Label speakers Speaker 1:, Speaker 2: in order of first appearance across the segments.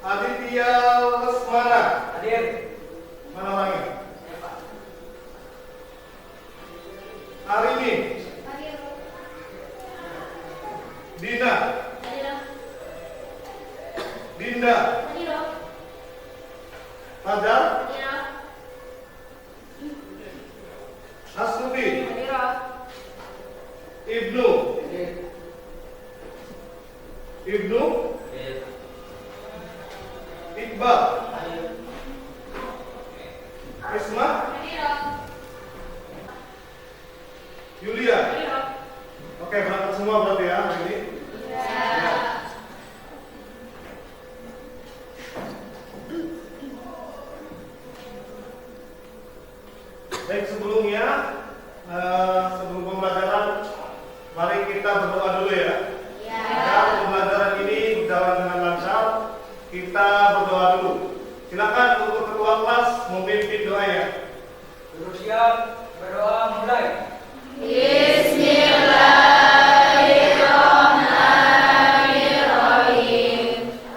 Speaker 1: Aditya Lesmana.
Speaker 2: Hadir.
Speaker 1: Mana orangnya? Arini.
Speaker 3: Hadir.
Speaker 1: Dina.
Speaker 3: Hadir.
Speaker 1: Dinda.
Speaker 3: Hadir.
Speaker 1: Fajar.
Speaker 3: Hadir.
Speaker 1: Asruti.
Speaker 3: Hadir.
Speaker 1: Ibnu.
Speaker 2: Hadir.
Speaker 1: Ibnu.
Speaker 2: Hadir.
Speaker 1: Iqbal.
Speaker 2: Hadir.
Speaker 1: Isma.
Speaker 3: Hadir.
Speaker 1: Yulia.
Speaker 3: Hadir.
Speaker 1: Oke, berangkat semua berarti ya hari ini.
Speaker 3: Ya.
Speaker 1: Baik, sebelumnya sebelum pembelajaran, mari kita berdoa dulu ya. Agar pembelajaran ini berjalan dengan lancar, kita berdoa dulu. Silakan untuk ketua kelas memimpin doanya.
Speaker 2: Duduk siap, berdoa mulai.
Speaker 3: Bismillahirrahmanirrahim.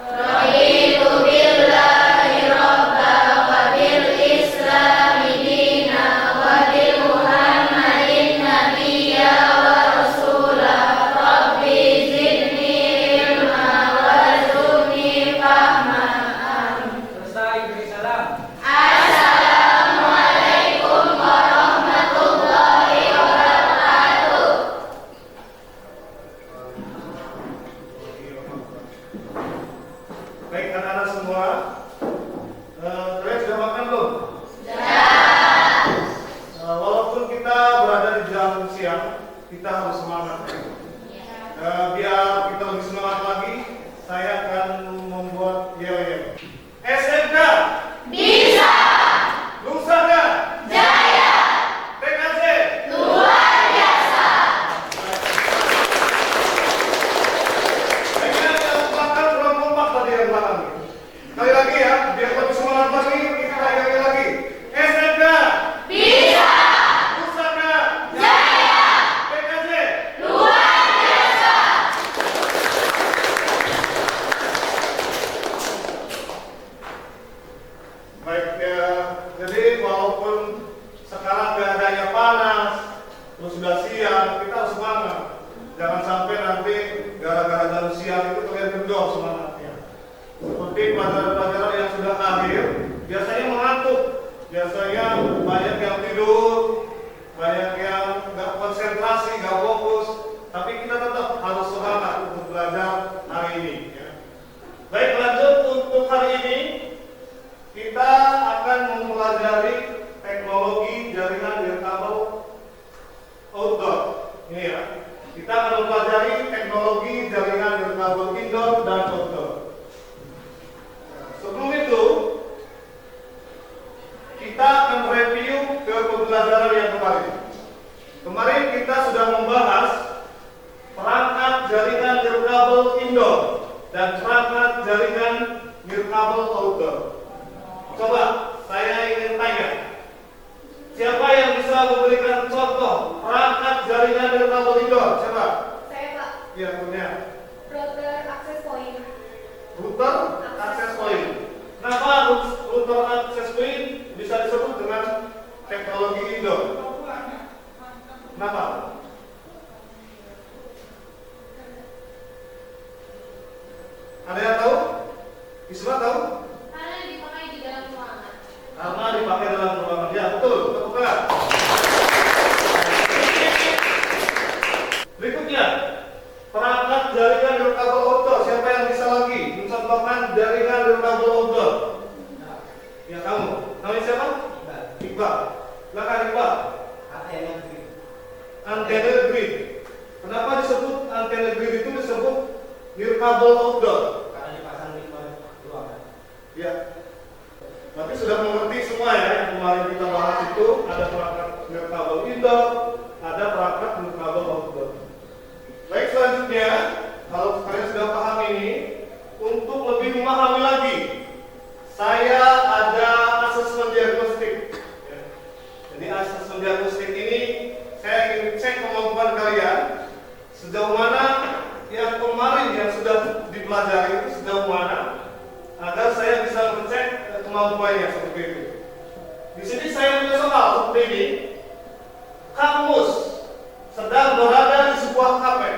Speaker 3: Raditu billahi rabban wa bil islami dinan wa bi Muhammadin nabiyya wa rasulah. Rabbi zidni ilma warzuqni fahma.
Speaker 2: Selesai beri salam.
Speaker 3: Assalamualaikum warahmatullahi wabarakatuh.
Speaker 1: Baik, anak-anak semua, kalian sudah makan belum? Walaupun kita berada di jam siang, kita harus semangat. Biar kita lebih semangat lagi, saya akan membuat yel-yel. SMK
Speaker 3: Bisa.
Speaker 1: Lusaka
Speaker 3: Jaya.
Speaker 1: TKJ.
Speaker 3: Luar biasa.
Speaker 1: Kayaknya yang belakang kurang kompak tadi yang belakang. Sekali lagi ya, biar lebih semangat lagi, kita yel-yel lagi. SMK
Speaker 3: Bisa.
Speaker 1: Lusaka
Speaker 3: Jaya.
Speaker 1: TKJ.
Speaker 3: Luar biasa.
Speaker 1: Baik ya, jadi walaupun sekarang keadaannya panas, terus sudah siang, kita harus semangat. Jangan sampai nanti gara-gara jam siang itu kalian kendor semangatnya. Seperti pelajaran-pelajaran yang sudah akhir, biasanya mengantuk, biasanya banyak yang tidur, banyak yang nggak konsentrasi, nggak fokus. Tapi kita tetap harus semangat untuk belajar hari ini. Ya. Baik, lanjut untuk hari ini. Kita akan mempelajari teknologi jaringan nirkabel outdoor. Ini ya. Kita akan mempelajari teknologi jaringan nirkabel indoor dan outdoor. Sebelum itu, kita akan review ke pembelajaran yang kemarin. Kemarin kita sudah membahas perangkat jaringan nirkabel indoor dan perangkat jaringan nirkabel outdoor. Coba saya ingin tanya, siapa yang bisa memberikan contoh perangkat jaringan nirkabel indoor? Siapa?
Speaker 3: Saya Pak.
Speaker 1: Ya, punya.
Speaker 3: Router access point.
Speaker 1: Router access point. Kenapa router access point bisa disebut dengan teknologi indoor? Kenapa? Ada yang tahu? Isma tahu?
Speaker 3: Karena dipakai di dalam ruangan.
Speaker 1: Karena dipakai dalam ruangan. Ya, betul. Tepukan. Berikutnya, perangkat jaringan nirkabel outdoor. Siapa yang bisa lagi mencontohkan jaringan nirkabel outdoor? Ya, kamu. Namanya siapa? Iqbal. Silakan Iqbal. Antena grid. Kenapa disebut antena grid itu disebut nirkabel outdoor?
Speaker 2: Karena dipasang di ruangan.
Speaker 1: Ya. Berarti sudah mengerti semua ya yang kemarin kita bahas itu ada perangkat nirkabel indoor, ada perangkat nirkabel outdoor. Baik, selanjutnya kalau kalian sudah paham ini, untuk lebih memahami lagi, saya ada asesmen diagnostik. Ya. Jadi asesmen diagnostik ini saya ingin cek kemampuan kalian sejauh mana yang kemarin yang sudah dipelajari itu sejauh mana, agar kemampuannya seperti itu. Di sini saya punya soal seperti ini. Kang Mus sedang berada di sebuah kafe.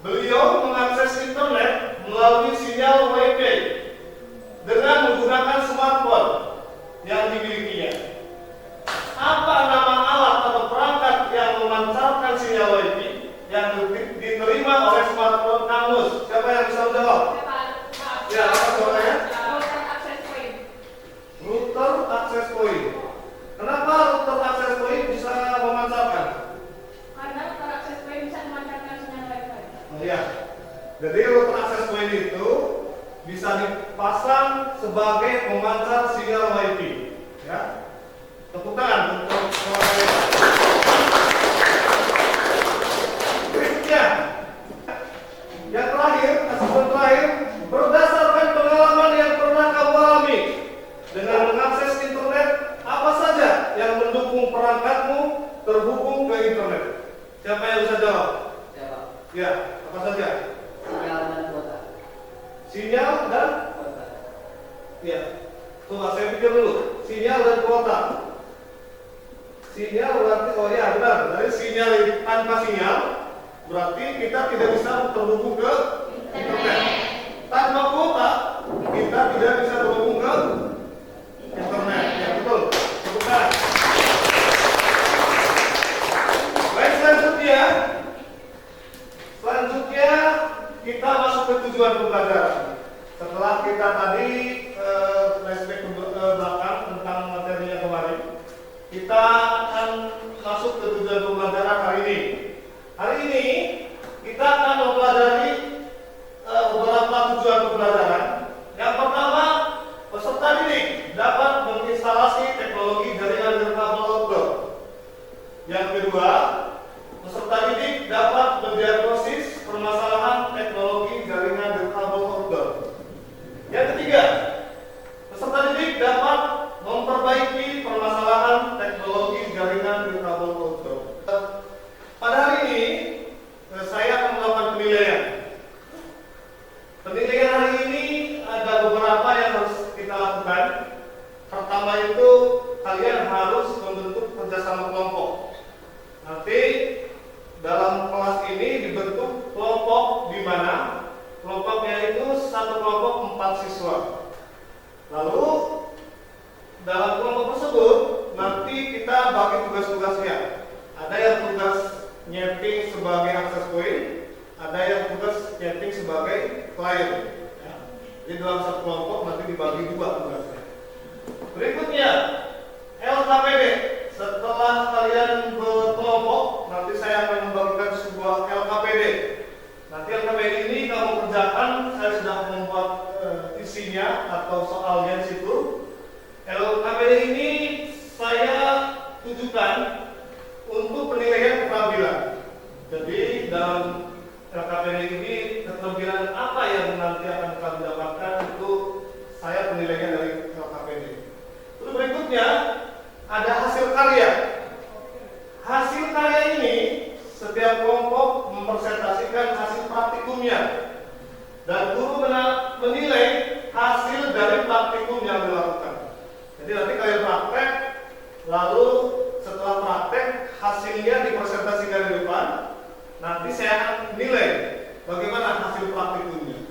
Speaker 1: Beliau mengakses internet melalui sinyal Wi-Fi dengan menggunakan smartphone yang dimilikinya. Apa nama alat atau perangkat yang memancarkan sinyal Wi-Fi yang diterima oleh smartphone Kang Mus? Siapa yang bisa menjawab? Ya, apa jawabannya?
Speaker 3: Router access point.
Speaker 1: Router access point. Kenapa router access point bisa memancarkan?
Speaker 3: Karena router access point bisa memancarkan sinyal Wi-Fi.
Speaker 1: Ya. Jadi router access point itu bisa dipasang sebagai pemancar sinyal Wi-Fi. Ya. Tepuk tangan untuk berikutnya. Yang terakhir, asesmen terakhir, berdasarkan pengalaman yang pernah kamu alami dengan mengakses internet, apa saja yang mendukung perangkatmu terhubung ke internet? Siapa yang bisa jawab?
Speaker 2: Siapa?
Speaker 1: Ya, apa saja?
Speaker 2: Sinyal dan kuota.
Speaker 1: Sinyal dan
Speaker 2: Kuota.
Speaker 1: ya. Coba saya pikir dulu. Sinyal dan kuota. Sinyal berarti, oh ya benar. Dari sinyal tanpa sinyal berarti kita tidak bisa terhubung ke internet. Tanpa kuota kita tidak bisa terhubung ke internet. Ya betul. Bukan. Baik, selanjutnya kita masuk ke tujuan pembelajaran. Setelah kita tadi flashback ke belakang tentang materinya kemarin, kita akan masuk ke tujuan pembelajaran hari ini. Hari ini kita akan mempelajari beberapa tujuan pembelajaran. Yang pertama, peserta didik dapat menginstalasi teknologi jaringan nirkabel outdoor. Yang kedua, peserta didik dapat mendiagnosis permasalahan teknologi jaringan nirkabel outdoor. Yang ketiga, peserta didik dapat memperbaiki permasalahan teknologi jaringan nirkabel outdoor. Pada hari ini, saya akan melakukan penilaian. Penilaian hari ini ada beberapa yang harus kita lakukan. Pertama itu, kalian harus membentuk kerjasama kelompok. Nanti dalam kelas ini dibentuk kelompok di mana kelompoknya itu satu kelompok 4 siswa. Lalu dalam kelompok tersebut nanti kita bagi tugas-tugasnya. Ada yang tugas nyeting sebagai access point, ada yang tugas nyeting sebagai client. Ya. Jadi dalam satu kelompok nanti dibagi 2 tugasnya. Berikutnya LKPD. Setelah kalian berkelompok, nanti saya akan membagikan sebuah LKPD. Nanti LKPD ini kamu kerjakan, saya sudah membuat isinya atau soalnya di situ. LKPD ini saya tujukan untuk penilaian keterampilan. Jadi dalam LKPD ini keterampilan apa yang nanti akan kamu dapatkan itu saya penilaian dari LKPD. Terus berikutnya ada hasil karya. Hasil karya ini setiap kelompok mempresentasikan hasil praktikumnya dan guru menilai hasil dari praktikum yang dilakukan. Jadi nanti kalian praktek, lalu setelah praktek hasilnya dipresentasikan di depan. Nanti saya akan nilai bagaimana hasil praktikumnya.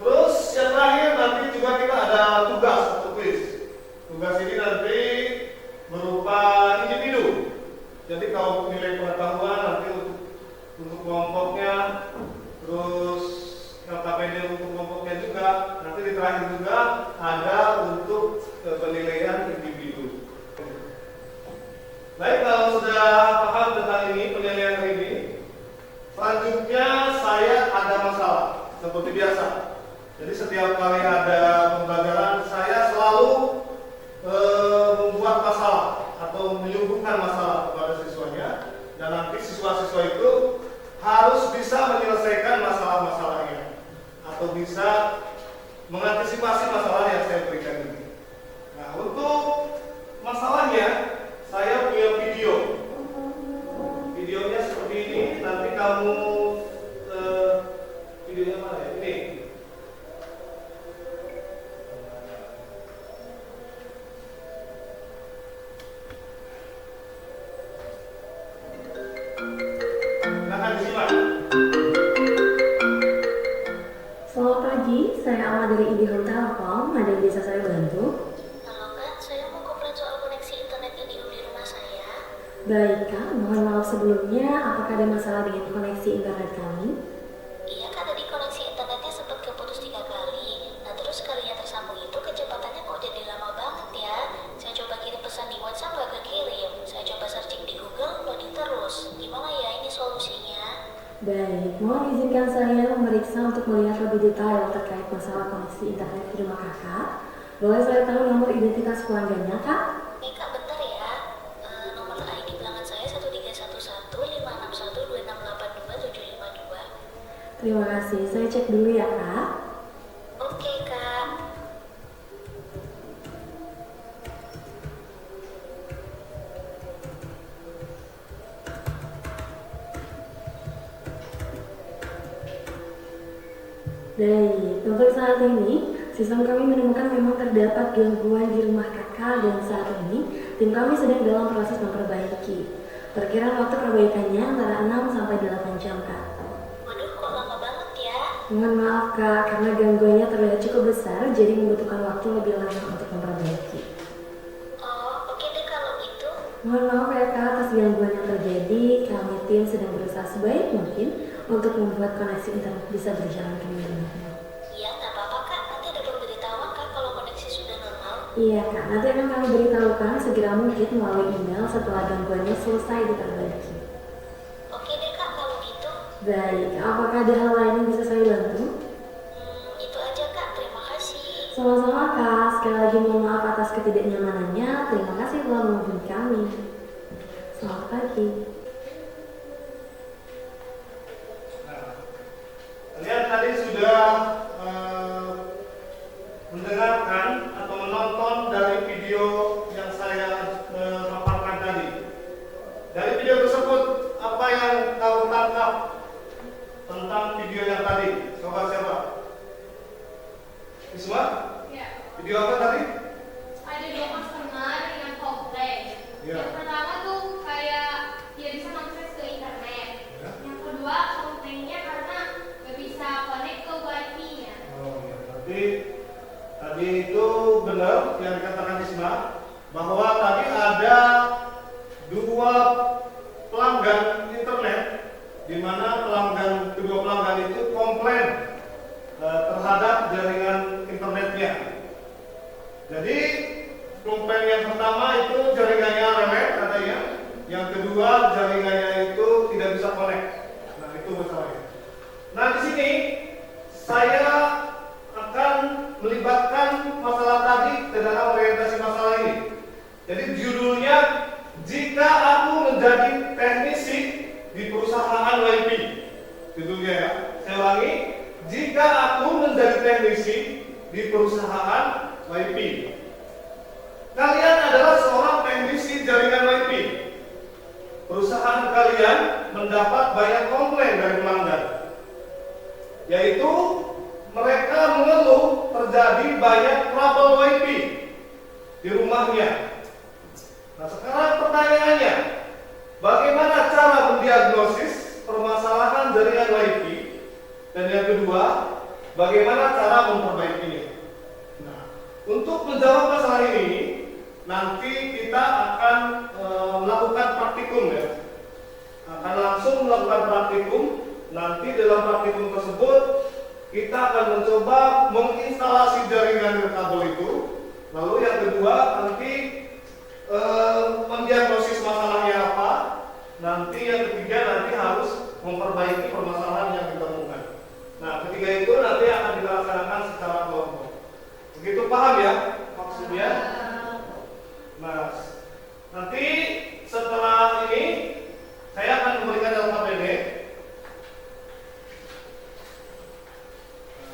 Speaker 1: Terus yang terakhir nanti juga kita ada tugas atau quiz. Tugas ini nanti berupa individu. Jadi kalau nilai pengetahuan nanti untuk kelompoknya, terus LKPD untuk kelompoknya juga. Nanti di terakhir juga ada untuk penilaian individu. Baik, kalau sudah paham tentang ini, penilaian hari ini, selanjutnya saya ada masalah seperti biasa. Jadi setiap kali ada pembelajaran saya selalu membuat masalah atau menyuguhkan masalah kepada siswanya, dan nanti siswa-siswa itu harus bisa menyelesaikan masalah-masalahnya atau bisa mengantisipasi masalah yang saya berikan ini. Nah, untuk masalahnya saya punya video. Videonya seperti ini. Nanti kamu videonya mana ya? Ini.
Speaker 4: dari ID Home Telkom. Ada yang bisa saya bantu?
Speaker 5: Halo Kak, saya mau komplain soal koneksi internet Indihome di rumah saya.
Speaker 4: Baik Kak, mohon maaf sebelumnya. Apakah ada masalah dengan koneksi internet kami?
Speaker 5: Iya Kak, tadi koneksi internetnya sempat keputus 3 kali. Nah terus sekalinya tersambung itu kecepatannya kok jadi lama banget ya. Saya coba kirim pesan di WhatsApp gak kekirim. Saya coba searching di Google, loading terus. Gimana ya ini solusinya?
Speaker 4: Baik, mohon izinkan saya memeriksa untuk melihat lebih detail terkait masalah koneksi internet di rumah kakak. Boleh saya tahu nomor identitas pelanggannya Kak?
Speaker 5: Nih Kak, bentar ya. Nomor ID pelanggan saya 13115612682752.
Speaker 4: Terima kasih, saya cek dulu ya Kak.
Speaker 5: Oke Kak.
Speaker 4: Baik, untuk saat ini, sistem kami menemukan memang terdapat gangguan di rumah kakak dan saat ini, tim kami sedang dalam proses memperbaiki. Perkiraan waktu perbaikannya antara 6 sampai 8 jam Kak.
Speaker 5: Waduh, kok lama banget ya?
Speaker 4: Mohon maaf Kak, karena gangguannya terlihat cukup besar, jadi membutuhkan waktu lebih lama untuk memperbaiki.
Speaker 5: Oh, oke deh kalau gitu.
Speaker 4: Mohon maaf ya Kak atas gangguan yang terjadi, kami tim sedang berusaha sebaik mungkin untuk membuat koneksi internet bisa berjalan kembali.
Speaker 5: Iya, nggak apa-apa Kak. Nanti ada pemberitahuan Kak kalau koneksi sudah normal.
Speaker 4: Iya Kak, nanti akan kami beritahukan segera mungkin melalui email setelah gangguannya selesai diperbaiki.
Speaker 5: Oke deh Kak kalau gitu.
Speaker 4: Baik, apakah ada hal lain yang bisa saya bantu?
Speaker 5: Itu aja Kak. Terima kasih.
Speaker 4: Sama-sama Kak, sekali lagi mohon maaf atas ketidaknyamanannya. Terima kasih telah menghubungi kami. Selamat pagi.
Speaker 1: Kalian tadi sudah mendengarkan atau menonton dari video yang saya paparkan tadi. Dari video tersebut, apa yang kau tangkap tentang video yang tadi? Coba siapa? Isma?
Speaker 3: Ya.
Speaker 1: Video apa tadi?
Speaker 3: Ada 2 customer yang komplain.
Speaker 1: Ya.
Speaker 3: Yang pertama tuh kayak dia bisa mengakses ke internet.
Speaker 1: Ya.
Speaker 3: Yang kedua komplainnya karena nggak bisa connect ke wifi-nya.
Speaker 1: Oh, ya. Berarti tadi itu benar yang dikatakan Isma, bahwa tadi ada 2 pelanggan internet, di mana kedua pelanggan itu komplain terhadap jaringan internetnya. Jadi komplain yang pertama itu jaringannya remet katanya, yang kedua jaringannya itu tidak bisa connect. Nah itu masalahnya. Nah di sini saya akan melibatkan masalah tadi ke dalam orientasi masalah ini. Jadi judulnya, jika aku menjadi teknisi di perusahaan WiFi. Judulnya ya. Saya ulangi, jika aku menjadi teknisi di perusahaan WiFi. Kalian adalah seorang teknisi jaringan WiFi. Perusahaan kalian mendapat banyak komplain dari pelanggan, yaitu mereka mengeluh terjadi banyak trouble WiFi di rumahnya. Nah sekarang pertanyaannya, bagaimana cara mendiagnosis permasalahan jaringan WiFi? Dan yang kedua, bagaimana cara memperbaikinya? Nah, untuk menjawab masalah ini, nanti kita akan melakukan praktikum ya. Akan langsung melakukan praktikum. Nanti dalam praktikum tersebut kita akan mencoba menginstalasi jaringan kabel itu. Lalu yang kedua nanti mendiagnosis masalahnya apa. Nanti yang ketiga nanti harus memperbaiki permasalahan yang ditemukan. Nah ketiga itu nanti akan dilaksanakan secara kelompok. Begitu paham ya maksudnya? Nah nanti setelah ini saya akan memberikan LKPD.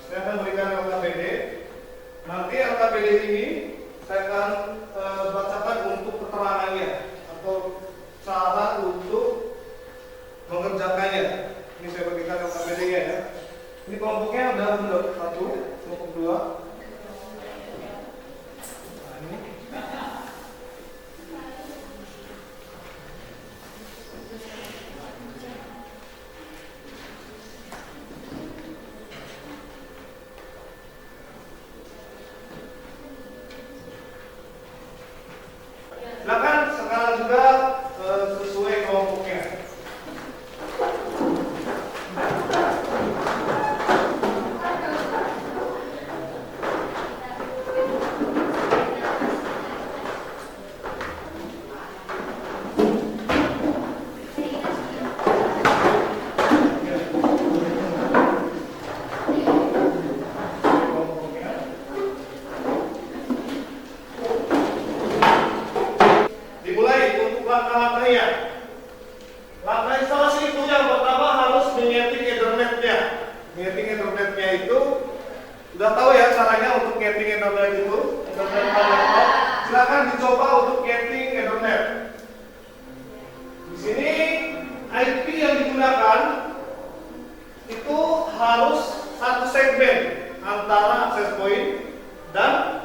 Speaker 1: Saya akan berikan LKPD. Nanti LKPD ini saya akan bacakan untuk keterangannya atau cara untuk mengerjakannya. Ini saya berikan LKPD-nya ya. Ini kelompoknya ada 1, kelompok 2. Nah, ini. internetnya itu udah tahu ya caranya untuk getting internet itu, internet laptop. Silakan dicoba untuk getting internet. Di sini IP yang digunakan itu harus satu segmen antara access point dan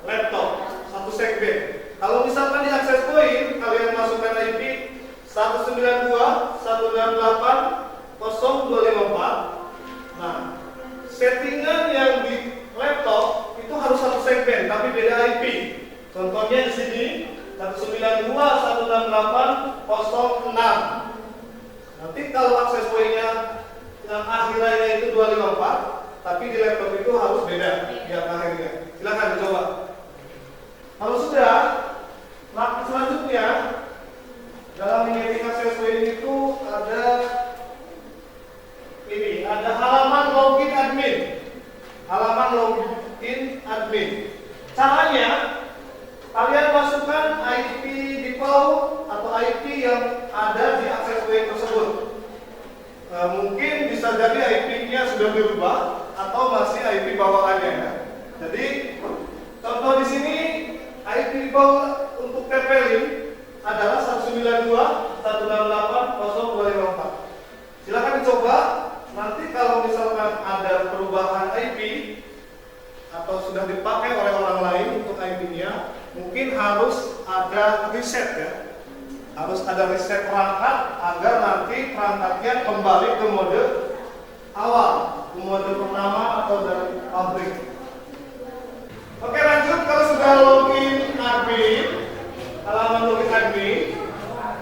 Speaker 1: laptop, satu segmen. Kalau misalkan di access point kalian masukkan IP 192.168.0.254, nah settingan yang di laptop itu harus satu segmen tapi beda IP. Contohnya di sini 192.168.0.6. Nanti kalau access point-nya yang akhirnya itu 254, tapi di laptop itu harus beda yang akhirnya. Silahkan dicoba. Kalau sudah, langkah selanjutnya dalam mengetik access point itu ada ini, ada halaman login admin. Halaman login admin. Caranya kalian masukkan IP default atau IP yang ada di access point tersebut. Mungkin bisa jadi IP-nya sudah berubah atau masih IP bawaannya ya. Jadi contoh di sini IP default untuk TP-Link adalah 192.168.0.254. Silakan dicoba. Nanti kalau misalkan ada perubahan IP atau sudah dipakai oleh orang lain untuk IP-nya, mungkin harus ada reset ya. Harus ada reset perangkat agar nanti perangkatnya kembali ke mode awal, ke mode pertama atau dari pabrik. Oke, lanjut. Kalau sudah login admin, halaman login admin,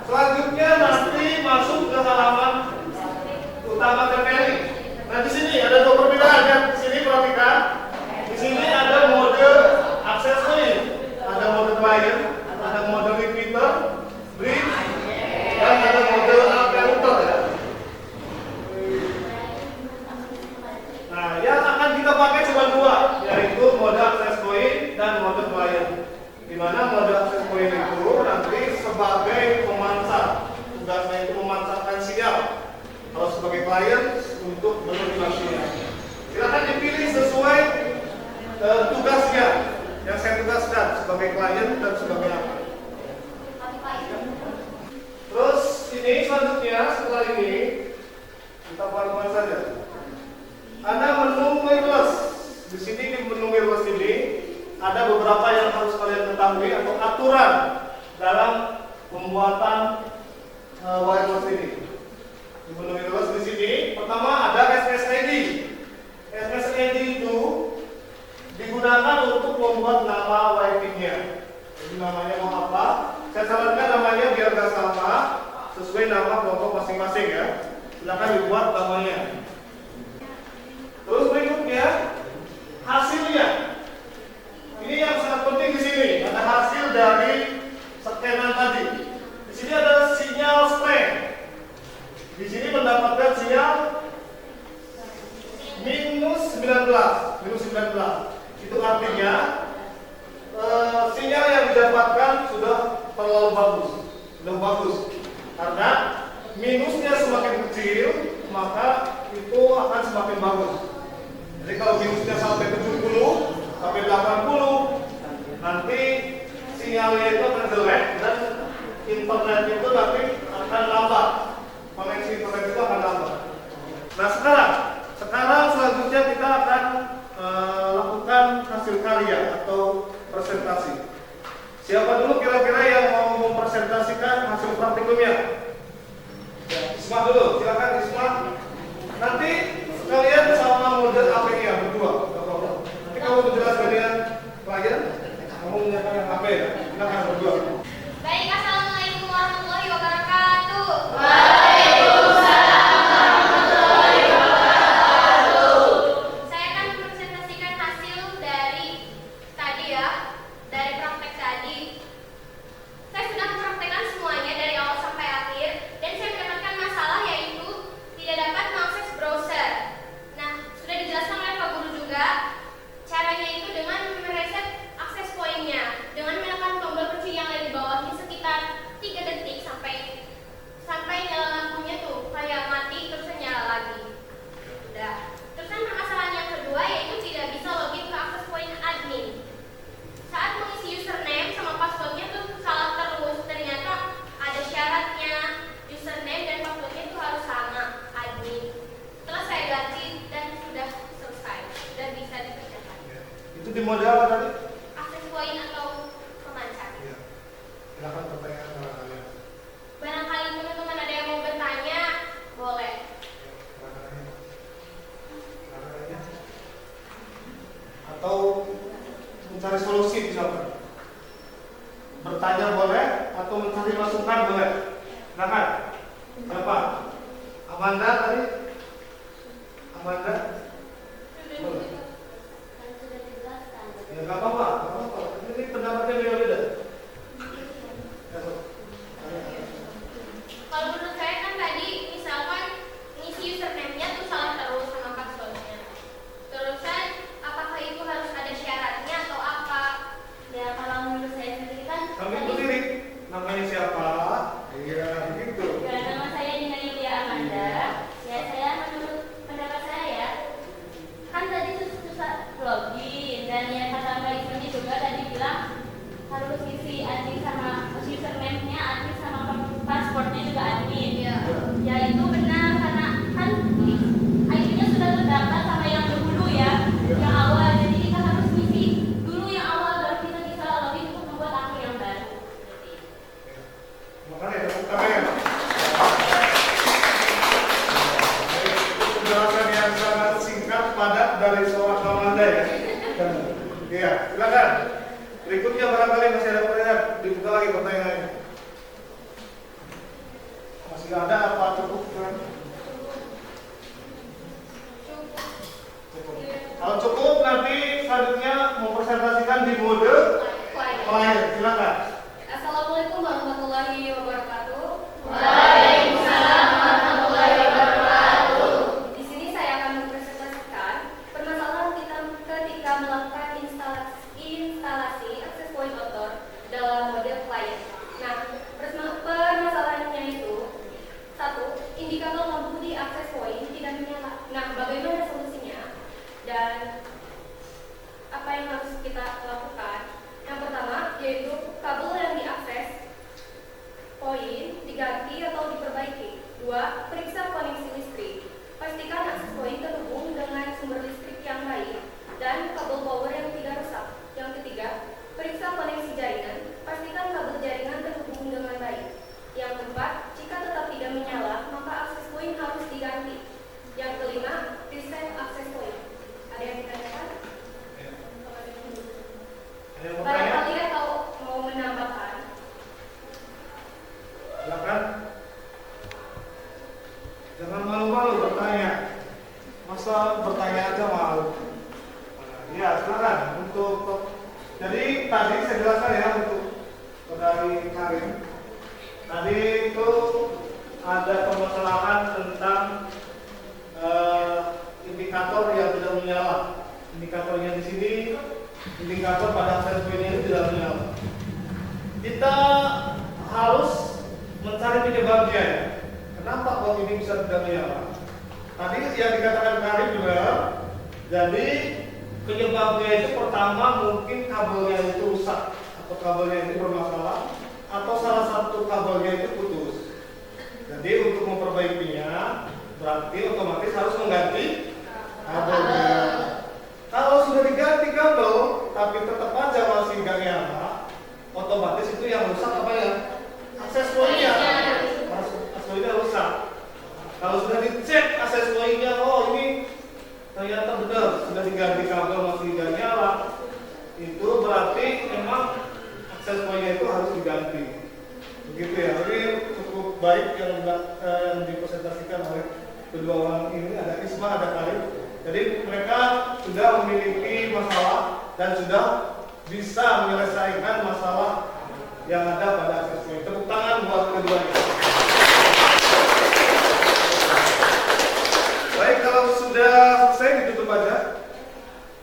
Speaker 1: selanjutnya nanti masuk ke halaman utama TP-Link. Nah, di sini ada dua perbedaan ya. Di sini perhatikan. Di sini ada mode access point, ada mode client, ada mode repeater, bridge, dan ada mode alternator ya. Nah, yang akan kita pakai cuma dua, yaitu mode access point dan mode client. Di mana mode access point itu nanti sebagai pemancar, tugasnya itu memancarkan sinyal. Kalau sebagai klien untuk menerima sinyal. Silakan dipilih sesuai tugasnya yang saya tugaskan sebagai klien dan sebagai apa. Terus ini selanjutnya setelah ini kita pelan-pelan saja. Ada menu wireless. Di sini di menu wireless ini ada beberapa yang harus kalian ketahui atau aturan dalam pembuatan wireless ini. Di menu wireless di sini pertama ada SSID. SSID itu digunakan untuk membuat nama WiFi-nya. Jadi namanya mau apa? Saya sarankan namanya biar gak sama, sesuai nama kelompok masing-masing ya. Silakan dibuat namanya. Terus berikutnya hasilnya. Ini yang sangat penting di sini. Ada hasil dari scanan tadi. Di sini ada sinyal strength. Di sini mendapatkan sinyal minus 19. Itu artinya sinyal yang didapatkan sudah terlalu bagus. Karena minusnya semakin kecil, maka itu akan semakin bagus. Jadi kalau minusnya sampai 70, sampai 80, nanti sinyalnya itu akan jelek dan internet itu nanti akan lambat. Koneksi internet itu akan lambat. Nah sekarang selanjutnya kita akan lakukan hasil karya atau presentasi. Siapa dulu kira-kira yang mau mempresentasikan hasil praktikumnya? Ya, Isma dulu, silakan Isma. Nanti kalian sama model AP-nya berdua, nanti kamu menjelaskan dengan klien, kamu menyatakan yang AP ya, silakan berdua.
Speaker 3: Baik, assalamualaikum warahmatullahi wabarakatuh. Saya akan mempresentasikan hasil dari tadi ya, dari praktek tadi. Saya sudah mempraktekkan semuanya dari awal sampai akhir.
Speaker 1: Itu di mode apa tadi?
Speaker 3: Akses poin atau pemancar.
Speaker 1: Iya. Silakan pertanyaan barangkali.
Speaker 3: Barangkali teman-teman ada yang mau bertanya, boleh.
Speaker 1: Atau mencari solusi misalkan. Bertanya boleh atau mencari masukan boleh. Silakan. Siapa? Amanda tadi? Amanda? Boleh. Ya nggak apa-apa, nggak apa-apa. Ini pendapatnya beda-beda. Ya, so.
Speaker 3: Kalau menurut saya kan tadi misalkan ngisi username-nya tuh salah terus sama password-nya. Terus kan apakah itu harus ada syaratnya atau apa?
Speaker 5: Ya kalau menurut saya sendiri kan
Speaker 1: Kami
Speaker 5: tadi
Speaker 1: berdiri. Namanya siapa? Iya, begitu.
Speaker 5: ya, nama saya Nina Yulia Amanda. Ya saya menurut pendapat saya kan tadi susah login dan yang kata Mbak Ismani juga tadi bilang harus isi admin sama username-nya admin sama passwordnya juga admin.
Speaker 3: Iya.
Speaker 5: Ya itu benar karena kan ID-nya sudah terdaftar sama yang dahulu ya, yang awal. Jadi kita harus isi dulu yang awal baru kita bisa login untuk membuat akun yang baru. Seperti itu.
Speaker 1: Makanya tepuk tangan. Penjelasan yang sangat singkat padat dari seorang Amanda ya. Iya, silakan. Berikutnya barangkali masih ada pertanyaan, dibuka lagi pertanyaannya. Masih ada apa cukup? Cukup. Kalau cukup nanti selanjutnya mempresentasikan di mode lain. Silakan.
Speaker 3: Assalamualaikum warahmatullahi wabarakatuh.
Speaker 5: Waalaikumsalam warahmatullahi wabarakatuh.
Speaker 3: Di sini saya akan mempresentasikan permasalahan kita ketika melakukan instalasi akses point author dalam mode client. Nah, permasalahannya itu satu, indikator lampu di akses point tidak menyala. Nah, bagaimana solusinya dan apa yang harus kita lakukan? Yang pertama yaitu kabel yang diakses poin diganti atau diperbaiki. Dua, periksa koneksi listrik. Pastikan akses poin terhubung dengan sumber listrik yang baik dan kabel power yang tidak rusak. Yang ketiga, periksa koneksi jaringan. Pastikan kabel jaringan terhubung dengan baik. Yang keempat, jika tetap tidak menyala, maka akses poin harus diganti. Yang kelima, reset akses poin. Ada yang ditanyakan?
Speaker 1: Ada yang mau tanya?
Speaker 3: Barangkali atau mau menambahkan?
Speaker 1: Silakan. Jangan malu-malu bertanya. Masa bertanya aja malu? Iya, silakan. Jadi tadi saya jelaskan ya untuk dari Karim. Tadi itu ada permasalahan tentang indikator yang tidak menyala. Indikatornya di sini, indikator pada akses point ini tidak menyala. Kita harus mencari penyebabnya ya. Kenapa kok ini bisa tidak menyala? Tadi yang dikatakan Karim juga, jadi penyebabnya itu pertama mungkin kabelnya itu rusak atau kabelnya itu bermasalah atau salah satu kabelnya itu putus. Jadi untuk memperbaikinya berarti otomatis harus mengganti kabelnya. Kalau sudah diganti kabel tapi tetap aja masih nggak nyala, otomatis itu yang rusak apa ya? Akses poinnya. Akses poinnya rusak. Kalau sudah dicek akses poinnya, oh ini ternyata benar sudah diganti kabel masih nggak nyala, itu berarti memang akses poinnya itu harus diganti. Begitu ya. Jadi cukup baik yang dipresentasikan oleh kedua orang ini, ada Isma, ada Karim. Jadi mereka sudah memiliki masalah dan sudah bisa menyelesaikan masalah yang ada pada akses point. Tepuk tangan buat keduanya. Baik, kalau sudah selesai ditutup aja.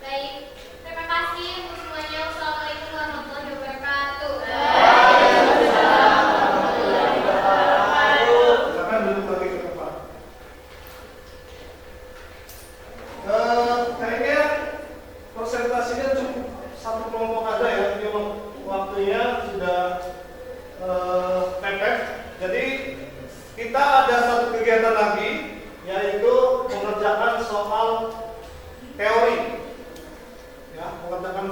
Speaker 3: Baik, terima kasih untuk semuanya. Wassalamualaikum warahmatullahi wabarakatuh.
Speaker 1: Silakan duduk lagi ke depan. Kayaknya presentasinya cukup satu kelompok aja ya. Ini waktunya sudah mepet. Jadi kita ada satu kegiatan lagi, yaitu mengerjakan soal teori. Ya, mengerjakan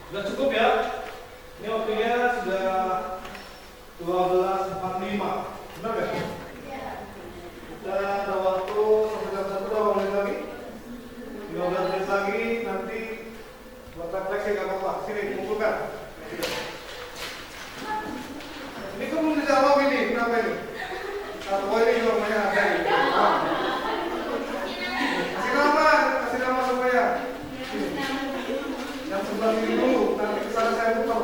Speaker 1: Sudah cukup ya? Ini waktunya sudah 12.45. Benar nggak? Kita ada waktu sampai jam 1, berapa menit lagi? 15 menit lagi, nanti buat refleksi nggak apa-apa. Sini, kumpulkan. Ini kan belum dijawab ini, kenapa ini? Atau ini jawabannya ada ini. Kasih nama supaya. Yang sebelah sini dulu, nanti kesana saya putar.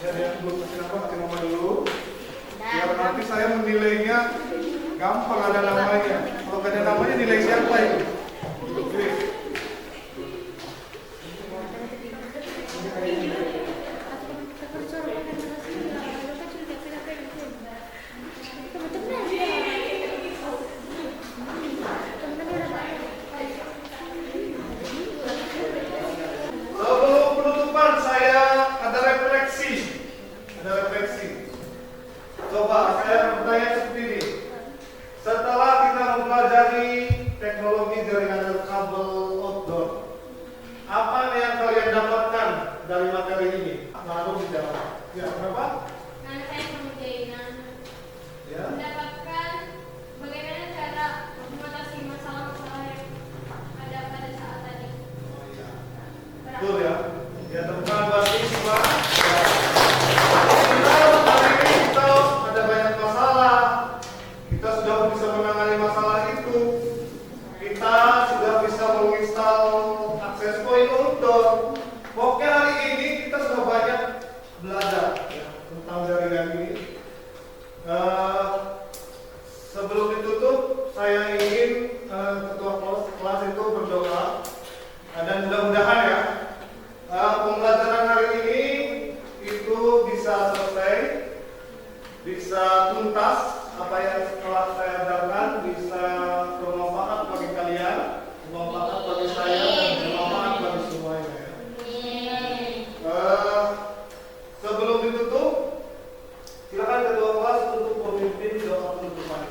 Speaker 1: Ya, belum kasih nama dulu. Biar nanti saya menilainya gampang, ada namanya. Kalau nggak ada namanya, nilai siapa itu? Oke. Sebelum penutupan saya ada refleksi. Coba saya bertanya seperti ini. Setelah kita mempelajari teknologi jaringan kabel outdoor, apa yang kalian dapatkan dari materi ini? Lalu dijawab. Ya, berapa?
Speaker 3: Nah, saya kemudian
Speaker 1: Ya.
Speaker 3: mendapatkan bagaimana cara mengatasi masalah-masalah yang ada pada saat tadi.
Speaker 1: Oh, iya. Betul ya. Ya, teman-teman berarti semua. Ya. Kita ada banyak masalah. Kita sudah bisa menangani masalah itu. Kita sudah bisa menginstal akses point outdoor. Pokoknya hari ini kita sudah banyak belajar ya, tentang jaringan ini. Sebelum ditutup, saya ingin ketua kelas itu berdoa dan mudah-mudahan ya pembelajaran hari ini itu bisa selesai, bisa tuntas apa yang telah saya ajarkan, bisa bermanfaat bagi kalian, bermanfaat bagi saya, dan bermanfaat bagi semuanya. Sebelum ditutup, silakan ketua kelas untuk memimpin doa penutupan.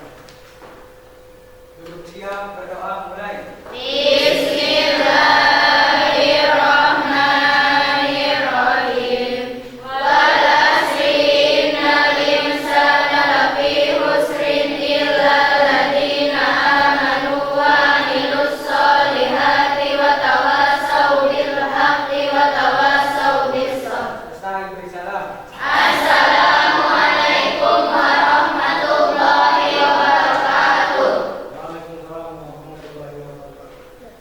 Speaker 2: Duduk siap, berdoa mulai. Ustaz beri salam.
Speaker 1: Waalaikumsalam warahmatullahi wabarakatuh.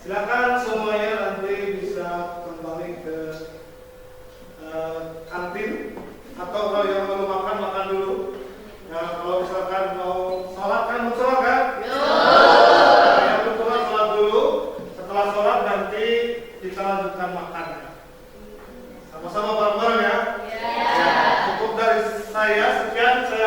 Speaker 1: Silakan semuanya nanti bisa kembali ke kantin, atau kalau yang belum makan, makan dulu. Nah, kalau misalkan mau sholat, kan mau sholat kan? Yang belum sholat dulu. Setelah sholat nanti kita lanjutkan makan. Sama-sama bareng-bareng ya. Cukup dari saya, sekian. Saya